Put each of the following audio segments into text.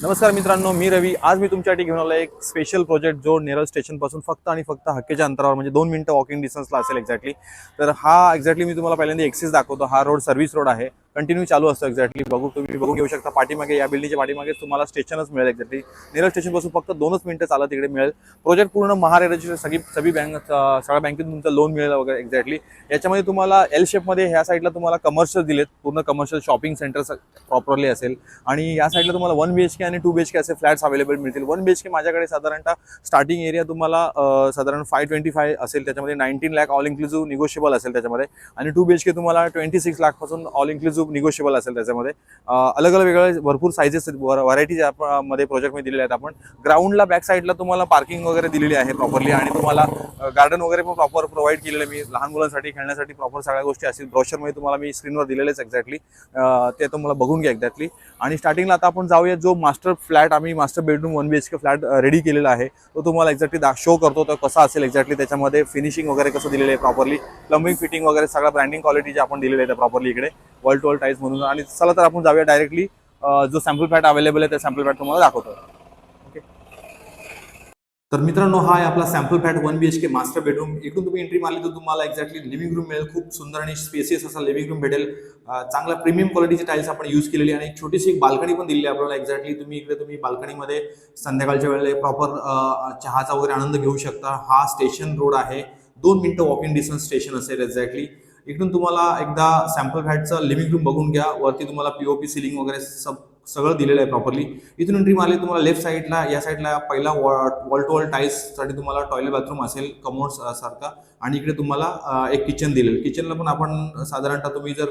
नमस्कार मित्रांनो, मी रवी. आज मी तुमच्यासाठी घेऊन आलो एक स्पेशल प्रोजेक्ट जो नेरळ स्टेशनपासून फक्त आणि फक्त हक्केच्या अंतरावर म्हणजे 2 मिनिटं वॉकिंग डिस्टन्सला असेल एक्झॅक्टली. तर हा एक्झॅक्टली मी तुम्हाला पहिल्यांदा एक्सेस दाखवतो. हा रोड सर्व्हिस रोड आहे, कंटिन्यू चालू असतो एक्झॅक्टली. तुम्ही बघून घेऊ शकता पाठीमागे, या बिल्डिंगच्या पाठीमागे तुम्हाला स्टेशनच मिळेल एक्झॅक्टली. नेरळ स्टेशनपासून फक्त 2च मिनिटं चालत तिकडे मिळेल. प्रोजेक्ट पूर्ण महारेराची सगळी सगळ्या बँकेतून तुमचं लोन मिळेल वगैरे एक्झॅक्टली. याच्यामध्ये तुम्हाला एल शेपमध्ये ह्या साईडला तुम्हाला कमर्शियल दिलेत, पूर्ण कमर्शियल शॉपिंग सेंटर प्रॉपरली असेल. आणि या साईडला तुम्हाला 1 BHK आणि 2 BHK असे फ्लॅट्स अवेलेबल मिळतील. 1 BHK माझ्याकडे साधारणतः स्टार्टिंग एरिया तुम्हाला साधारण 525 असेल, त्याच्यामध्ये 19 लाख ऑल इन्क्लुसिव्ह निगोशिएबल असेल त्याच्यामध्ये. आणि 2 BHK तुम्हाला 26 लाखपासून ऑल इन्क्लुसिव्ह निगोशिएबल असेल त्याच्यामध्ये. अलग अलग वेगळे भरपूर सायझेस व्हरायटीज मध्ये प्रोजेक्टमध्ये दिलेले आहेत. आपण ग्राउंडला बॅक साईडला तुम्हाला पार्किंग वगैरे दिलेली आहे प्रॉपरली, आणि तुम्हाला गार्डन वगैरे पण प्रॉपर प्रोव्हाइड केलेलं मी लहान मुलांसाठी खेळण्यासाठी प्रॉपर सगळ्या गोष्टी असतील. ब्रोशरमध्ये तुम्हाला मी स्क्रीनवर दिलेलेच एक्झॅक्टली, ते तुम्हाला बघून घ्या एक्झॅक्टली. आणि स्टार्टिंगला आता आपण जाऊया, जो मास्टर फ्लॅट आम्ही master bedroom 1 BHK flat ready केलेला आहे तो तुम्हाला एक्झॅक्टली शो करतो. तर कसा असेल एक्झॅक्टली, त्याच्यामध्ये फिनिशिंग वगैरे कसं दिलेलं आहे प्रॉपरली, प्लंबिंग फिटिंग वगैरे सगळं ब्रँडिंग क्वालिटी जे आपण दिलेलं आहे प्रॉपरली इकडे वॉल टू वॉल टाईल्स म्हणून. आणि चला तर आपण जाऊया डायरेक्टली, जो सॅम्पल फ्लॅट अवेलेबल आहे त्या सॅम्पल फ्लॅट तुम्हाला दाखवतो. ओके, तर मित्रांनो, हा आहे आपला sample flat 1 BHK master bedroom. इकडून तुम्ही एंट्री मारली तर तुम्हाला एक्झॅक्टली लिव्हिंग रूम मिळेल. खूप सुंदर आणि स्पेसियस असा लिव्हिंग रूम भेटेल. चांगला प्रीमियम क्वालिटीची टाईल्स आपण यूज केलेली, आणि एक छोटीशी एक बाल्कनी पण दिलेली आहे आपल्याला एक्झॅक्टली. तुम्ही बाल्कनीमध्ये संध्याकाळच्या वेळेला प्रॉपर चहाचा वगैरे आनंद घेऊ शकता. हा स्टेशन रोड आहे, 2 मिनिटं वॉकिंग डिस्टन्स स्टेशन असेल एक्झॅक्टली. इकडून तुम्हाला एकदा सॅम्पल फ्लॅटचं लिव्हिंग रूम बघून घ्या. वरती तुम्हाला POP सिलिंग वगैरे सगळं दिलेलं आहे प्रॉपरली. इथून एंट्री मारली तुम्हाला लेफ्ट साईडला, या साईडला पहिला वॉल टू वॉल टाईल्ससाठी तुम्हाला टॉयलेट बाथरूम असेल कमोड सारखा. आणि इकडे तुम्हाला एक किचन दिलेलं. किचनला पण आपण साधारणतः तुम्ही जर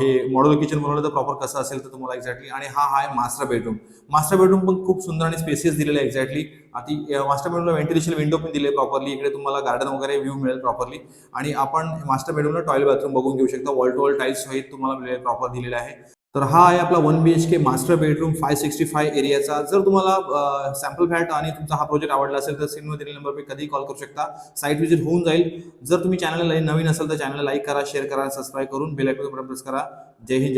हे मॉड्युलर किचन बनवलं तर प्रॉपर कसं असेल तर तुम्हाला एक्झॅक्टली. आणि हा आहे मास्टर बेडरूम. मास्टर बेडरूम पण खूप सुंदर आणि स्पेसियस दिलेलं आहे एक्झॅक्टली. आता मास्टर बेडरूमला व्हेंटिलेशन विंडो पण दिले प्रॉपरली. इकडे तुम्हाला गार्डन वगैरे व्ह्यू मिळेल प्रॉपरली. आणि आपण मास्टर बेडरूमला टॉयलेट बाथरूम बघून घेऊ शकता. वॉल टू वॉल टाईल्स सहित तुम्हाला मिळेल, प्रॉपर दिलेला आहे. तर हा आहे आपला 1 BHK मास्टर बेडरूम 565 एरियाचा. जर तुम्हाला सॅम्पल फ्लॅट आणि तुमचा हा प्रोजेक्ट आवडला असेल तर स्क्रीनवर दिलेल्या नंबरवर कधीही कॉल करू शकता. साईट व्हिजिट होऊन जाईल. जर तुम्ही चॅनलला नवीन असेल तर चॅनलला लाईक करा, शेअर करा, सबस्क्राईब करून बेल आयकॉन प्रेस करा. जय हिंद.